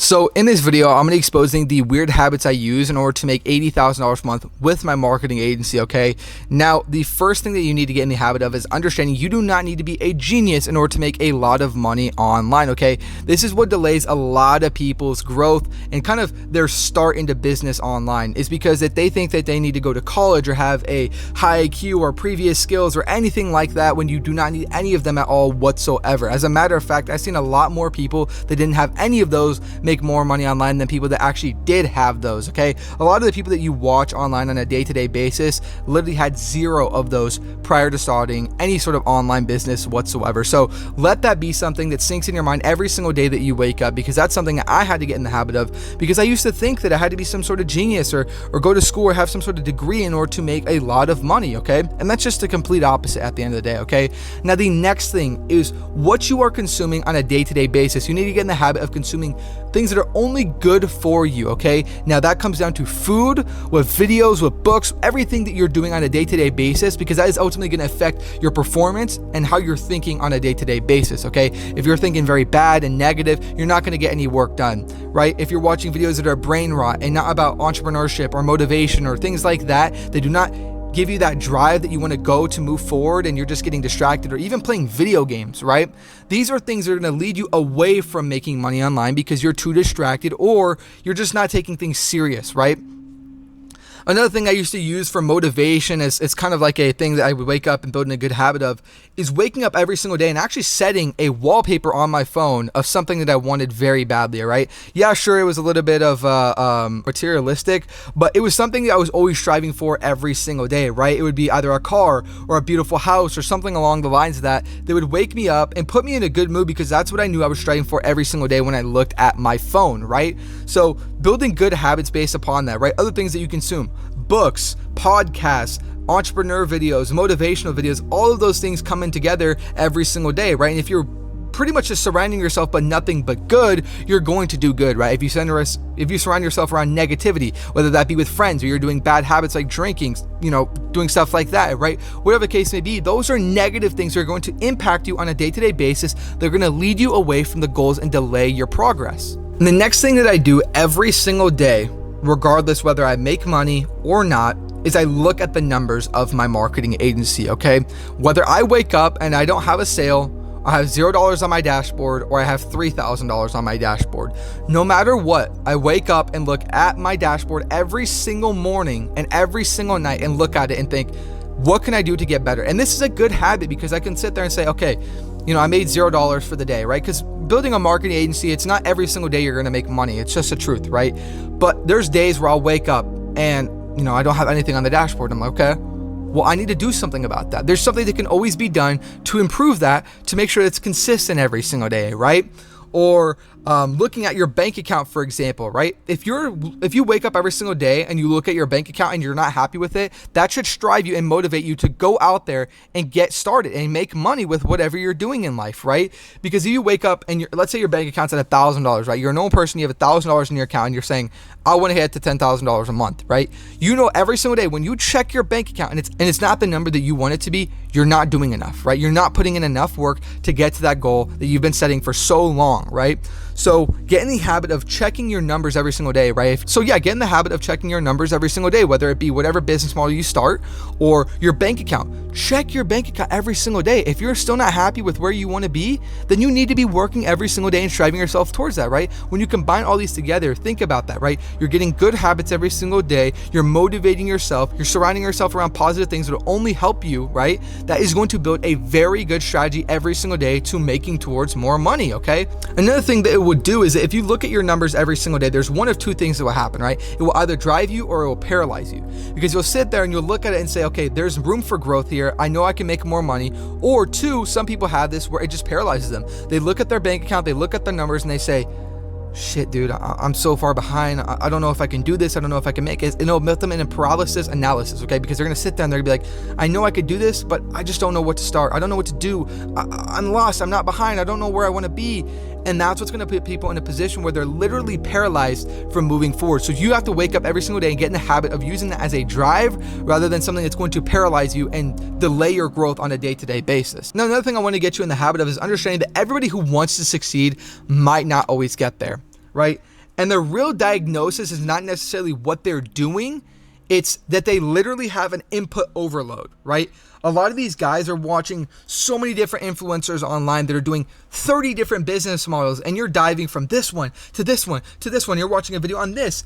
So in this video, I'm going to be exposing the weird habits I use in order to make $80,000 a month with my marketing agency, okay? Now, the first thing that you need to get in the habit of is understanding you do not need to be a genius in order to make a lot of money online, okay? This is what delays a lot of people's growth and kind of their start into business online, is because that they think that they need to go to college or have a high IQ or previous skills or anything like that when you do not need any of them at all whatsoever. As a matter of fact, I've seen a lot more people that didn't have any of those make more money online than people that actually did have those, okay? A lot of the people that you watch online on a day-to-day basis literally had zero of those prior to starting any sort of online business whatsoever. So let that be something that sinks in your mind every single day that you wake up, because that's something that I had to get in the habit of, because I used to think that I had to be some sort of genius or go to school or have some sort of degree in order to make a lot of money, okay? And that's just the complete opposite at the end of the day, okay? Now, the next thing is what you are consuming on a day-to-day basis. You need to get in the habit of consuming things that are only good for you, okay? Now that comes down to food, with videos, with books, everything that you're doing on a day-to-day basis, because that is ultimately going to affect your performance and how you're thinking on a day-to-day basis, okay? If you're thinking very bad and negative, you're not going to get any work done, right? If you're watching videos that are brain rot and not about entrepreneurship or motivation or things like that, they do not give you that drive that you want to go to move forward, and you're just getting distracted, or even playing video games, right? These are things that are going to lead you away from making money online because you're too distracted, or you're just not taking things serious, right? Another thing I used to use for motivation is it's kind of like a thing that I would wake up and build in a good habit of, is waking up every single day and actually setting a wallpaper on my phone of something that I wanted very badly, right? Yeah, sure, it was a little bit of materialistic, but it was something that I was always striving for every single day, right? It would be either a car or a beautiful house or something along the lines of that would wake me up and put me in a good mood, because that's what I knew I was striving for every single day when I looked at my phone, right? So building good habits based upon that, right? Other things that you consume: books, podcasts, entrepreneur videos, motivational videos, all of those things come in together every single day, right? And if you're pretty much just surrounding yourself but nothing but good, you're going to do good, right? If you surround yourself around negativity, whether that be with friends or you're doing bad habits like drinking, doing stuff like that, right? Whatever the case may be, those are negative things that are going to impact you on a day-to-day basis. They're going to lead you away from the goals and delay your progress. And the next thing that I do every single day, regardless whether I make money or not, is I look at the numbers of my marketing agency, okay? Whether I wake up and I don't have a sale, I have $0 on my dashboard, or I have $3,000 on my dashboard. No matter what, I wake up and look at my dashboard every single morning and every single night and look at it and think, what can I do to get better? And this is a good habit, because I can sit there and say, okay, I made $0 for the day, right? Because building a marketing agency, it's not every single day you're going to make money. It's just the truth, right? But there's days where I'll wake up and, I don't have anything on the dashboard. I'm like, okay, well, I need to do something about that. There's something that can always be done to improve that, to make sure it's consistent every single day, right? Or looking at your bank account, for example, right? If you wake up every single day and you look at your bank account and you're not happy with it, that should strive you and motivate you to go out there and get started and make money with whatever you're doing in life, right? Because if you wake up and let's say your bank account's at $1,000, right? You're a normal person, you have $1,000 in your account, and you're saying, I want to get to $10,000 a month, right? Every single day when you check your bank account and it's not the number that you want it to be, you're not doing enough, right? You're not putting in enough work to get to that goal that you've been setting for so long, right? So get in the habit of checking your numbers every single day, right? So yeah, get in the habit of checking your numbers every single day, whether it be whatever business model you start or your bank account. Check your bank account every single day. If you're still not happy with where you want to be, then you need to be working every single day and striving yourself towards that, right? When you combine all these together, think about that, right? You're getting good habits every single day. You're motivating yourself. You're surrounding yourself around positive things that will only help you, right? That is going to build a very good strategy every single day to making towards more money, okay? Another thing that it would do is that if you look at your numbers every single day, there's one of two things that will happen, right? It will either drive you or it will paralyze you, because you'll sit there and you'll look at it and say, okay, there's room for growth here. I know I can make more money. Or two, some people have this where it just paralyzes them. They look at their bank account, they look at the numbers, and they say, shit, dude, I'm so far behind. I don't know if I can do this. I don't know if I can make it. It'll put them in a paralysis analysis, okay? Because they're going to sit there and they're going to be like, I know I could do this, but I just don't know what to start. I don't know what to do. I'm lost. I'm not behind. I don't know where I want to be. And that's what's going to put people in a position where they're literally paralyzed from moving forward. So you have to wake up every single day and get in the habit of using that as a drive rather than something that's going to paralyze you and delay your growth on a day-to-day basis. Now, another thing I want to get you in the habit of is understanding that everybody who wants to succeed might not always get there. right? And the real diagnosis is not necessarily what they're doing. It's that they literally have an input overload, right? A lot of these guys are watching so many different influencers online that are doing 30 different business models, and you're diving from this one to this one to this one. You're watching a video on this,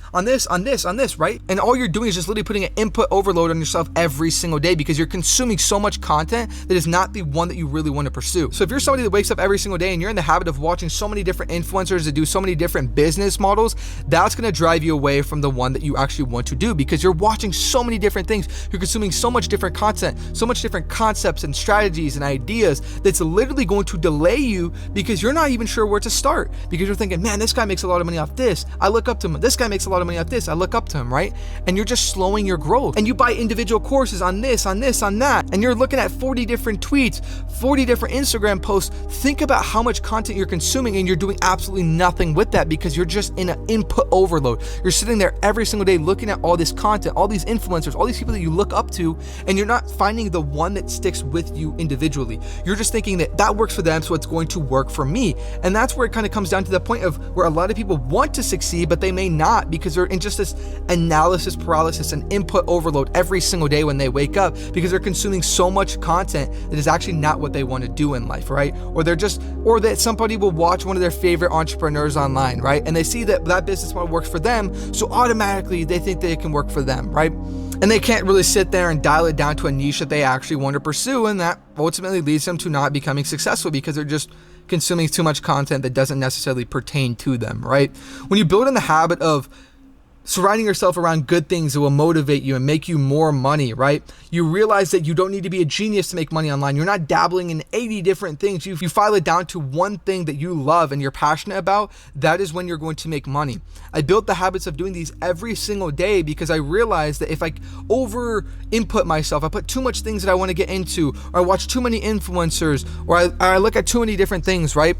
right? And all you're doing is just literally putting an input overload on yourself every single day because you're consuming so much content that is not the one that you really want to pursue. So if you're somebody that wakes up every single day and you're in the habit of watching so many different influencers that do so many different business models, that's going to drive you away from the one that you actually want to do because you're watching so many different things. You're consuming so much different content, so much different concepts and strategies and ideas that's literally going to delay you because you're not even sure where to start because you're thinking, man, this guy makes a lot of money off this. I look up to him. This guy makes a lot of money off this. I look up to him, right? And you're just slowing your growth. And you buy individual courses on this, on that. And you're looking at 40 different tweets, 40 different Instagram posts. Think about how much content you're consuming and you're doing absolutely nothing with that because you're just in an input overload. You're sitting there every single day looking at all this content, all these influencers, all these people that you look up to, and you're not finding the one that sticks with you individually. You're just thinking that works for them, so it's going to work for me. And that's where it kind of comes down to the point of where a lot of people want to succeed, but they may not because they're in just this analysis paralysis and input overload every single day when they wake up because they're consuming so much content that is actually not what they want to do in life, right? Or that somebody will watch one of their favorite entrepreneurs online, right? And they see that business model works for them, so automatically they think that it can work for them, right? And they can't really sit there and dial it down to a niche that they actually want to pursue, and that ultimately leads them to not becoming successful because they're just consuming too much content that doesn't necessarily pertain to them, right? When you build in the habit of surrounding yourself around good things that will motivate you and make you more money, right? You realize that you don't need to be a genius to make money online. You're not dabbling in 80 different things. You file it down to one thing that you love and you're passionate about. That is when you're going to make money. I built the habits of doing these every single day because I realized that if I over input myself, I put too much things that I want to get into, or I watch too many influencers, or I look at too many different things, right?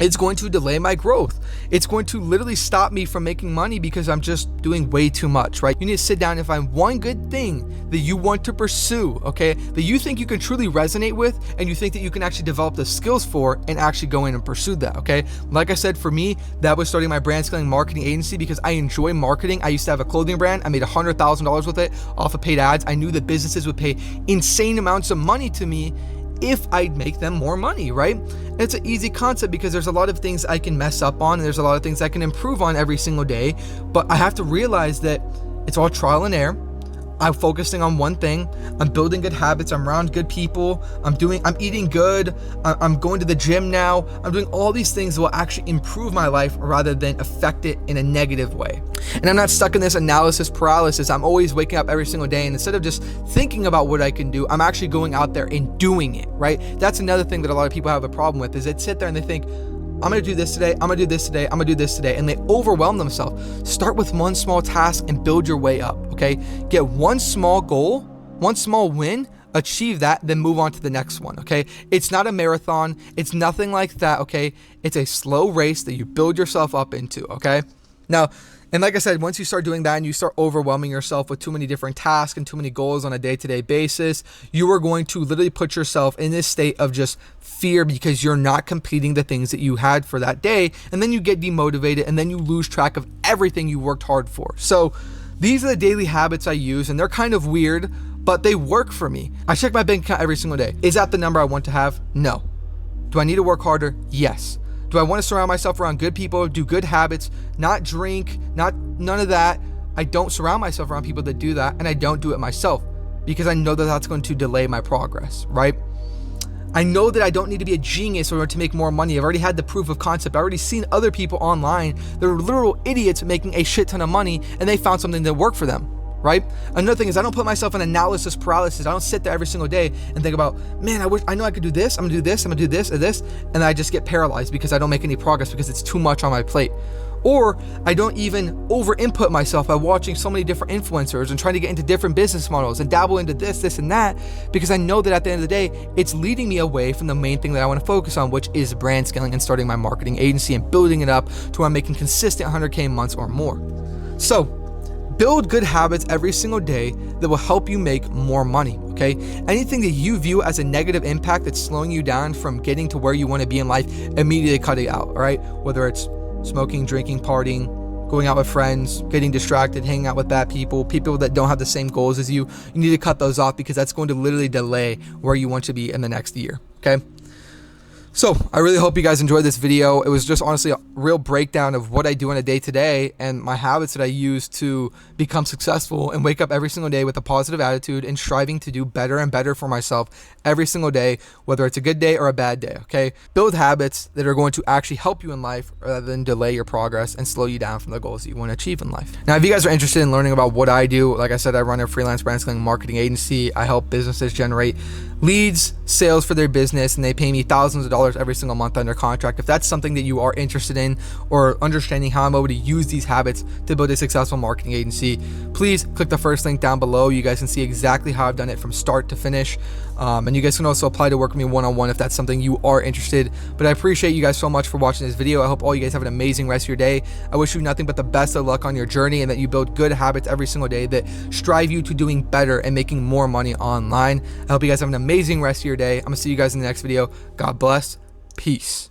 It's going to delay my growth. It's going to literally stop me from making money because I'm just doing way too much, right? You need to sit down and find one good thing that you want to pursue, okay? That you think you can truly resonate with and you think that you can actually develop the skills for and actually go in and pursue that, okay? Like I said, for me, that was starting my brand scaling marketing agency because I enjoy marketing. I used to have a clothing brand. I made $100,000 with it off of paid ads. I knew that businesses would pay insane amounts of money to me if I'd make them more money, right? And it's an easy concept because there's a lot of things I can mess up on and there's a lot of things I can improve on every single day, but I have to realize that it's all trial and error. I'm focusing on one thing. I'm building good habits. I'm around good people. I'm eating good. I'm going to the gym now. I'm doing all these things that will actually improve my life rather than affect it in a negative way. And I'm not stuck in this analysis paralysis. I'm always waking up every single day, and instead of just thinking about what I can do, I'm actually going out there and doing it, right? That's another thing that a lot of people have a problem with is they sit there and they think, I'm going to do this today, I'm going to do this today, I'm going to do this today, and they overwhelm themselves. Start with one small task and build your way up, okay? Get one small goal, one small win, achieve that, then move on to the next one, okay? It's not a marathon. It's nothing like that, okay? It's a slow race that you build yourself up into, okay? Now, and like I said, once you start doing that and you start overwhelming yourself with too many different tasks and too many goals on a day-to-day basis, you are going to literally put yourself in this state of just fear because you're not completing the things that you had for that day. And then you get demotivated and then you lose track of everything you worked hard for. So these are the daily habits I use, and they're kind of weird, but they work for me. I check my bank account every single day. Is that the number I want to have? No. Do I need to work harder? Yes. Do I want to surround myself around good people, do good habits, not drink, none of that? I don't surround myself around people that do that, and I don't do it myself because I know that that's going to delay my progress, right? I know that I don't need to be a genius in order to make more money. I've already had the proof of concept. I've already seen other people online that are literal idiots making a shit ton of money, and they found something that worked for them, right? Another thing is I don't put myself in analysis paralysis. I don't sit there every single day and think about, man, I know I could do this. I'm gonna do this. I'm gonna do this or this. And I just get paralyzed because I don't make any progress because it's too much on my plate. Or I don't even over input myself by watching so many different influencers and trying to get into different business models and dabble into this and that, because I know that at the end of the day, it's leading me away from the main thing that I want to focus on, which is brand scaling and starting my marketing agency and building it up to where I'm making consistent 100K months or more. So build good habits every single day that will help you make more money, okay? Anything that you view as a negative impact that's slowing you down from getting to where you want to be in life, immediately cut it out, all right? Whether it's smoking, drinking, partying, going out with friends, getting distracted, hanging out with bad people, people that don't have the same goals as you. You need to cut those off because that's going to literally delay where you want to be in the next year. Okay. So I really hope you guys enjoyed this video. It was just honestly a real breakdown of what I do in a day to day and my habits that I use to become successful and wake up every single day with a positive attitude and striving to do better and better for myself every single day, whether it's a good day or a bad day. Okay. Build habits that are going to actually help you in life rather than delay your progress and slow you down from the goals that you want to achieve in life. Now, if you guys are interested in learning about what I do, like I said, I run a freelance brand scaling marketing agency. I help businesses generate leads, sales for their business, and they pay me thousands of dollars every single month under contract. If that's something that you are interested in, or understanding how I'm able to use these habits to build a successful marketing agency, please click the first link down below. You guys can see exactly how I've done it from start to finish. And you guys can also apply to work with me one-on-one if that's something you are interested. But I appreciate you guys so much for watching this video. I hope all you guys have an amazing rest of your day. I wish you nothing but the best of luck on your journey and that you build good habits every single day that strive you to doing better and making more money online. I hope you guys have an amazing rest of your day. I'm gonna see you guys in the next video. God bless. Peace.